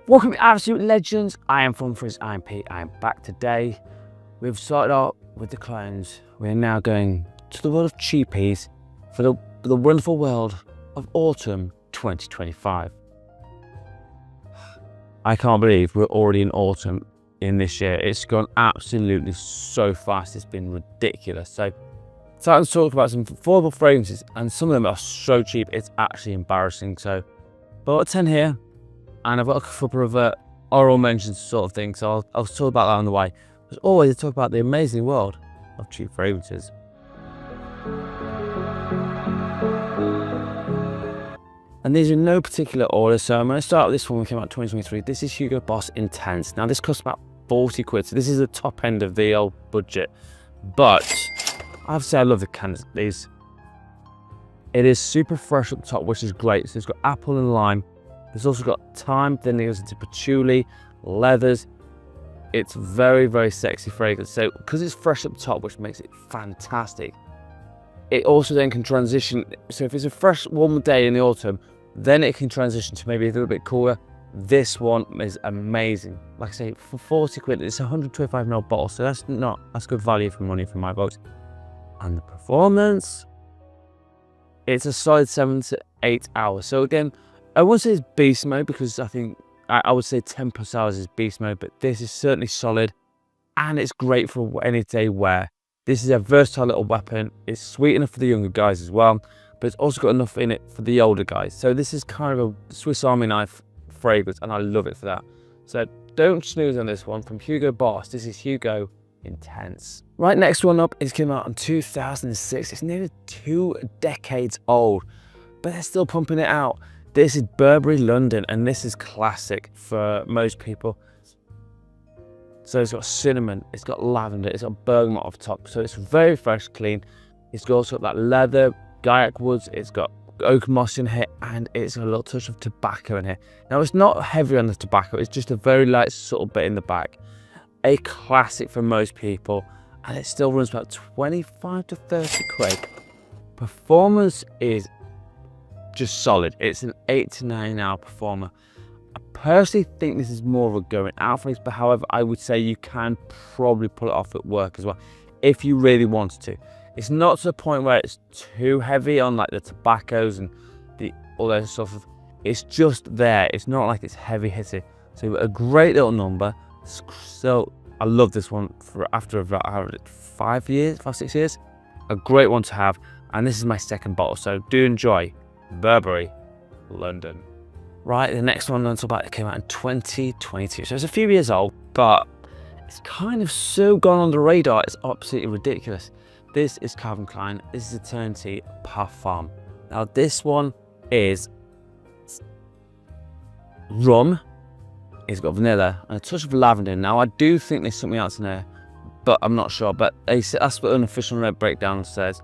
Welcome to Absolute Legends. I am Funwithfragrances. I'm Pete. I'm back today. We've started out with the clones. We're now going to the world of cheapies for the wonderful world of autumn 2025. I can't believe we're already in autumn in this year. It's gone absolutely so fast. It's been ridiculous. So starting to talk about some affordable fragrances, and some of them are so cheap it's actually embarrassing. So bought 10 here. And I've got a couple of oral mentions sort of thing, so I'll talk about that on the way. As always, I talk about the amazing world of cheap fragrances. And these are in no particular order, so I'm going to start with this one that came out in 2023. This is Hugo Boss Intense. Now this costs about 40 quid, so this is the top end of the old budget. But I have to say I love the cans of these. It is super fresh at the top, which is great. So it's got apple and lime. There's also got thyme, then it goes into patchouli, leathers. It's very, very sexy fragrance. So because it's fresh at the top, which makes it fantastic, it also then can transition. So if it's a fresh, warm day in the autumn, then it can transition to maybe a little bit cooler. This one is amazing. Like I say, for 40 quid, it's a 125ml bottle, so that's good value for money for my books. And the performance, it's a solid 7 to 8 hours. So again, I wouldn't say it's beast mode, because I think I would say 10 plus hours is beast mode, but this is certainly solid and it's great for any day wear. This is a versatile little weapon. It's sweet enough for the younger guys as well, but it's also got enough in it for the older guys. So this is kind of a Swiss Army knife fragrance, and I love it for that. So don't snooze on this one. From Hugo Boss, this is Hugo Intense. Right, next one up is came out in 2006. It's nearly 2 decades old, but they're still pumping it out. This is Burberry London, and this is classic for most people. So it's got cinnamon, it's got lavender, it's got bergamot off top. So it's very fresh, clean. It's also got that leather, gaiac woods, it's got oak moss in here, and it's got a little touch of tobacco in here. Now it's not heavy on the tobacco, it's just a very light subtle bit in the back. A classic for most people, and it still runs about 25 to 30 quid. Performance is just solid. It's an 8 to 9 hour performer. I personally think this is more of a going out fragrance, but however, I would say you can probably pull it off at work as well if you really wanted to. It's not to the point where it's too heavy on like the tobaccos and all that stuff. It's just there. It's not like it's heavy hitting. So you've got a great little number. So I love this one for after about 5 years, 6 years. A great one to have. And this is my second bottle, so do enjoy Burberry London. Right, the next one I'm talking about came out in 2022, so it's a few years old, but it's kind of so gone on the radar, it's absolutely ridiculous. This is Klein. This is Eternity Parfum. Now this one is rum, it's got vanilla and a touch of lavender. Now I do think there's something else in there, but I'm not sure, but that's what an official note breakdown says.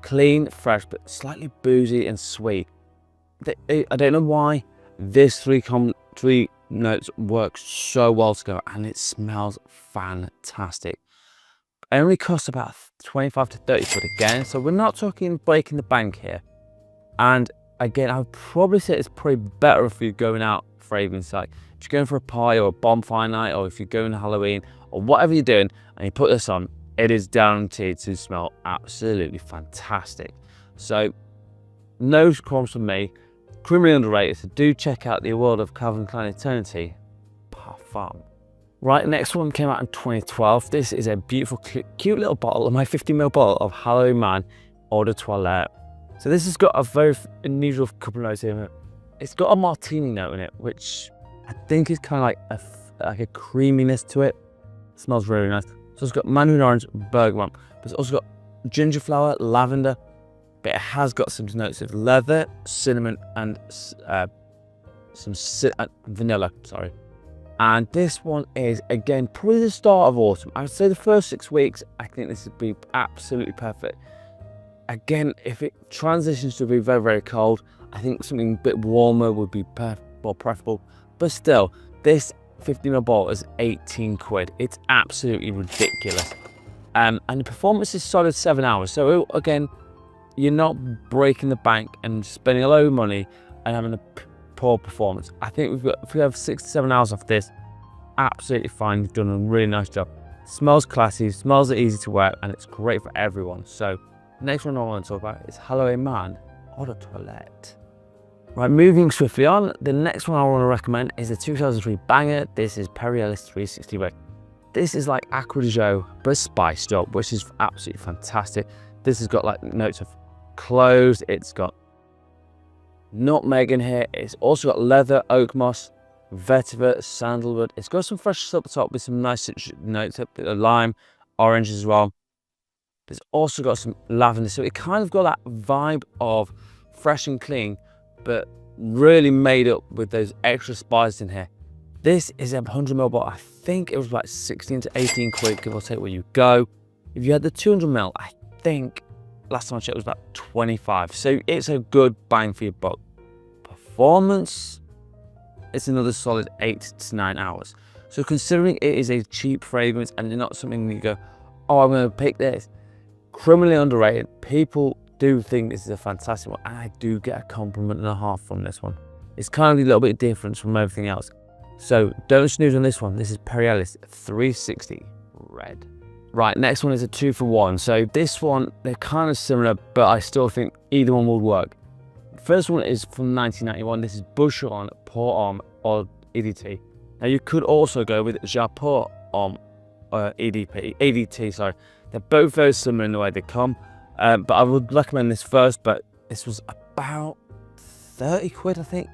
Clean, fresh, but slightly boozy and sweet. I don't know why this three notes work so well together, and it smells fantastic. It only costs about 25 to 30 quid again, so we're not talking breaking the bank here. And again, I would probably say it's probably better if you're going out fragrance, like if you're going for a pie or a bonfire night, or if you're going to Halloween or whatever you're doing, and you put this on, it is guaranteed to smell absolutely fantastic. So no qualms from me. Criminally underrated, so do check out the world of Calvin Klein Eternity Parfum. Right, next one came out in 2012. This is a beautiful, cute little bottle, my 50ml bottle of Halloween Man Eau de Toilette. So this has got a very unusual couple of notes here. It's got a martini note in it, which I think is kind of like a creaminess to it. It smells really nice. So it's got mandarin orange, bergamot, but it's also got ginger flower, lavender, but it has got some notes of leather, cinnamon, and vanilla, sorry. And this one is, again, probably the start of autumn. I would say the first 6 weeks, I think this would be absolutely perfect. Again, if it transitions to be very, very cold, I think something a bit warmer would be more preferable. But still, this 50ml bottle is 18 quid. It's absolutely ridiculous. And the performance is solid 7 hours. So again, you're not breaking the bank and spending a load of money and having to poor performance. I think if we have 6 to 7 hours off this, absolutely fine. You've done a really nice job. Smells classy, smells easy to wear, and it's great for everyone. So next one I want to talk about is Halloween Man Eau de Toilette. Right, moving swiftly on, the next one I want to recommend is the 2003 banger. This is Ellis 360 Red. This is like Acqua di Gio, but spiced up, which is absolutely fantastic. This has got like notes of cloves, it's got nutmeg in here, it's also got leather, oak moss, vetiver, sandalwood. It's got some fresh up top with some nice notes, a bit of lime, orange as well. It's also got some lavender, so it kind of got that vibe of fresh and clean, but really made up with those extra spices in here. This is a 100ml bottle. I think it was like 16 to 18 quid, give or take where you go. If you had the 200ml, I think last time I checked it was about 25. So it's a good bang for your buck. Performance, it's another solid 8 to 9 hours. So considering it is a cheap fragrance and not something you go, oh, I'm going to pick this. Criminally underrated. People do think this is a fantastic one, and I do get a compliment and a half from this one. It's kind of a little bit different from everything else. So don't snooze on this one. This is Ellis 360 Red. Right, next one is a 2 for 1. So this one, they're kind of similar, but I still think either one will work. First one is from 1991. This is Boucheron Homme or EDT. Now you could also go with Japon Homme EDT. Sorry, they're both very similar in the way they come. But I would recommend this first, but this was about 30 quid, I think.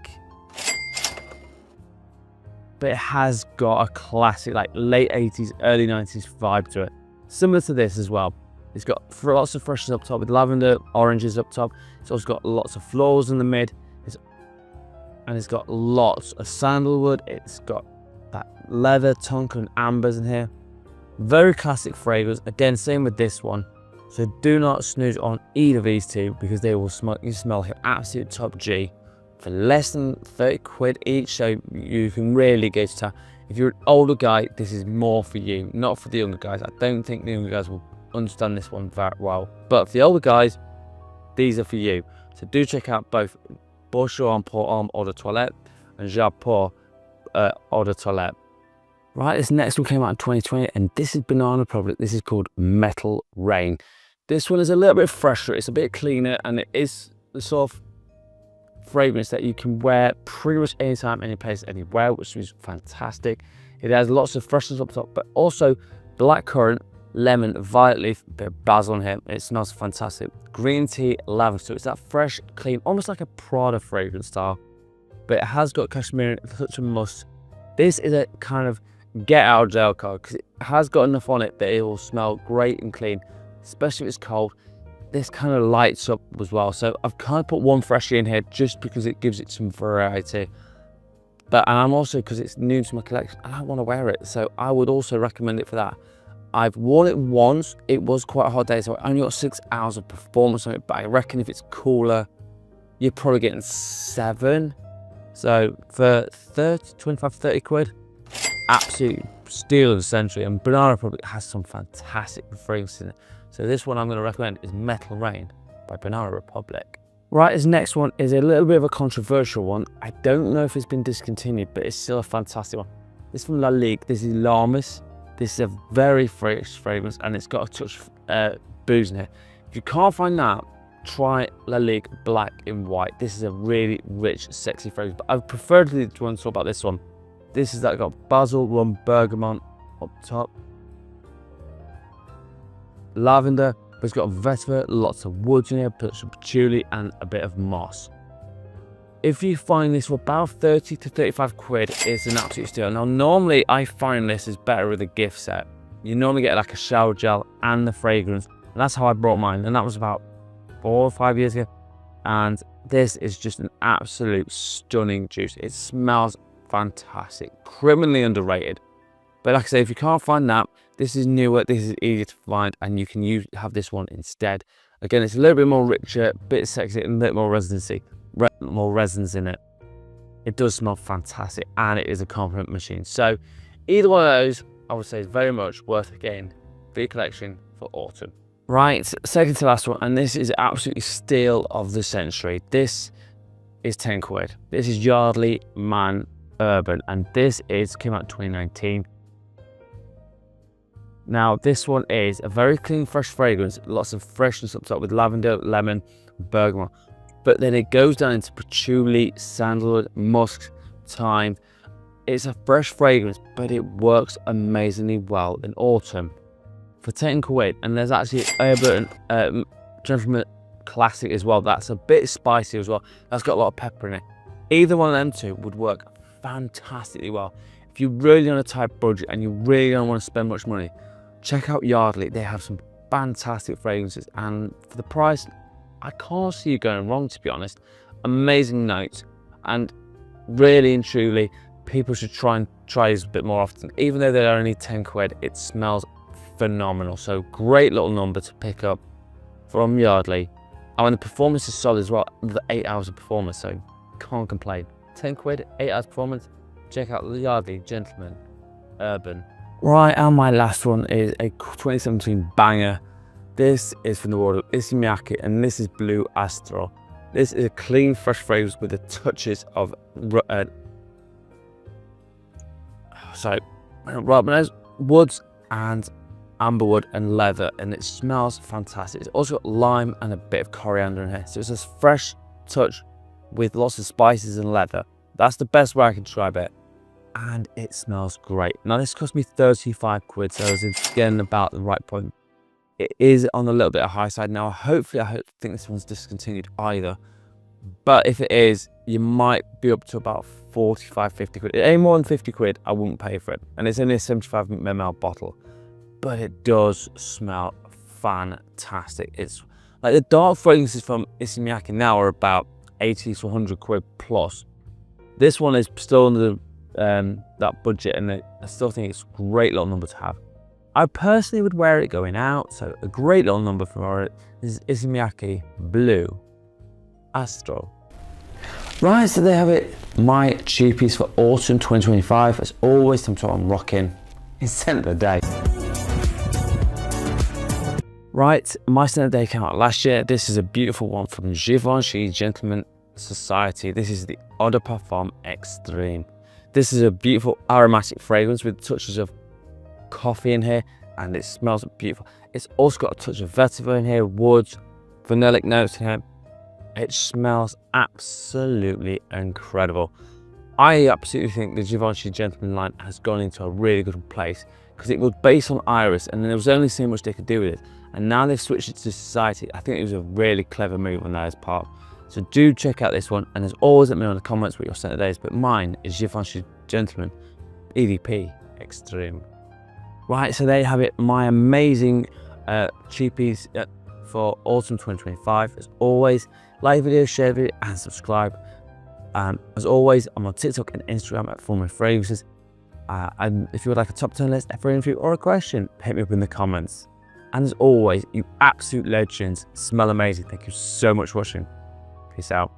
But it has got a classic, like late 80s, early 90s vibe to it. Similar to this as well. It's got lots of freshness up top with lavender, oranges up top. It's also got lots of florals in the mid. And it's got lots of sandalwood. It's got that leather, tonka, and ambers in here. Very classic fragrance. Again, same with this one. So do not snooze on either of these two because they will smell here absolute top G for less than 30 quid each. So you can really go to town. If you're an older guy, this is more for you, not for the younger guys. I don't think the younger guys will understand this one very well. But for the older guys, these are for you. So do check out both Boucheron Homme Eau de Toilette and Japon Eau de Toilette. Right, this next one came out in 2020, and this is Banana Republic. This is called Metal Rain. This one is a little bit fresher, it's a bit cleaner, and it is the sort of fragrance that you can wear pretty much anytime, any place, anywhere, which is fantastic. It has lots of freshness up top, but also blackcurrant, lemon, violet leaf, a bit of basil in here. It smells fantastic. Green tea, lavender, so it's that fresh, clean, almost like a Prada fragrance style, but it has got cashmere, such a musk. This is a kind of get out of jail card because it has got enough on it that it will smell great and clean, especially if it's cold. This kind of lights up as well, so I've kind of put one freshie in here just because it gives it some variety. And I'm also, because it's new to my collection, I don't want to wear it, so I would also recommend it for that. I've worn it once. It was quite a hot day, so I only got 6 hours of performance on it, but I reckon if it's cooler, you're probably getting 7. So for 25, 30 quid, absolute steal of the century. And Banana Republic has some fantastic fragrances in it. So this one I'm going to recommend is Metal Rain by Banana Republic. Right, this next one is a little bit of a controversial one. I don't know if it's been discontinued, but it's still a fantastic one. This is from Lalique. This is Lamas. This is a very fresh fragrance, and it's got a touch of booze in here. If you can't find that, try Lalique Black in White. This is a really rich, sexy fragrance, but I prefer to want to talk about this one. This is that got basil, rum, bergamot up top, lavender, but it's got vetiver, lots of woods in here, patchouli, and a bit of moss. If you find this for about 30 to 35 quid, it's an absolute steal. Now, normally I find this is better with a gift set. You normally get like a shower gel and the fragrance, and that's how I brought mine, and that was about 4 or 5 years ago. And this is just an absolute stunning juice. It smells fantastic, criminally underrated. But like I say, if you can't find that, this is newer, this is easier to find, and you can have this one instead. Again, it's a little bit more richer, a bit sexy, and a bit more residency, more resins in it. It does smell fantastic, and it is a compliment machine. So either one of those, I would say, is very much worth again for your collection for autumn. Right, second to last one, and this is absolutely steal of the century. This is 10 quid. This is Yardley Man Urban, and this came out in 2019. Now, this one is a very clean, fresh fragrance, lots of freshness up top with lavender, lemon, bergamot. But then it goes down into patchouli, sandalwood, musk, thyme. It's a fresh fragrance, but it works amazingly well in autumn. For 10 quid, and there's actually Urban Gentleman Classic as well. That's a bit spicy as well. That's got a lot of pepper in it. Either one of them two would work fantastically well. If you're really on a tight budget and you really don't want to spend much money, check out Yardley. They have some fantastic fragrances, and for the price, I can't see you going wrong, to be honest. Amazing notes, and really and truly, people should try these a bit more often. Even though they're only 10 quid, it smells phenomenal. So great little number to pick up from Yardley. And when the performance is solid as well, the 8 hours of performance, so can't complain. 10 quid, 8 hours performance. Check out the Yardley Gentleman Urban. Right, and my last one is a 2017 banger. This is from the world of Issey Miyake, and this is Blue Astro. This is a clean, fresh fragrance with the touches of woods and amberwood and leather, and it smells fantastic. It's also got lime and a bit of coriander in here, so it's a fresh touch with lots of spices and leather. That's the best way I can describe it, and it smells great. Now, this cost me 35 quid, so it's getting about the right point. It is on a little bit of high side now. Hopefully, I think this one's discontinued either, but if it is, you might be up to about 45, 50 quid. Any more than 50 quid, I wouldn't pay for it, and it's only a 75 ml bottle. But it does smell fantastic. It's like the dark fragrances from Issey Miyake now are about 80 to 100 quid plus. This one is still under that budget, and I still think it's a great little number to have. I personally would wear it going out, so a great little number for it is Issey Miyake Blue Astro. Right, so there have it. My cheapies for autumn 2025. As always, I'm rocking. It's scent of the day. Right, my scent of the day came out last year. This is a beautiful one from Givenchy Gentleman Society. This is the Eau de Parfum Extreme. This is a beautiful aromatic fragrance with touches of coffee in here, and it smells beautiful. It's also got a touch of vetiver in here, woods, vanillic notes in here. It smells absolutely incredible. I absolutely think the Givenchy Gentleman line has gone into a really good place, because it was based on Iris, and there was only so much they could do with it. And now they've switched it to Society. I think it was a really clever move on their part. So do check out this one, and as always, let me know in the comments what your scent of the day is. But mine is Givenchy Gentleman EDT Extreme. Right, so there you have it, my amazing cheapies for autumn 2025. As always, like the video, share the video, and subscribe. As always, I'm on TikTok and Instagram at Funwithfragrances. And if you would like a top 10 list, a free review, or a question, hit me up in the comments. And as always, you absolute legends, smell amazing. Thank you so much for watching. Peace out.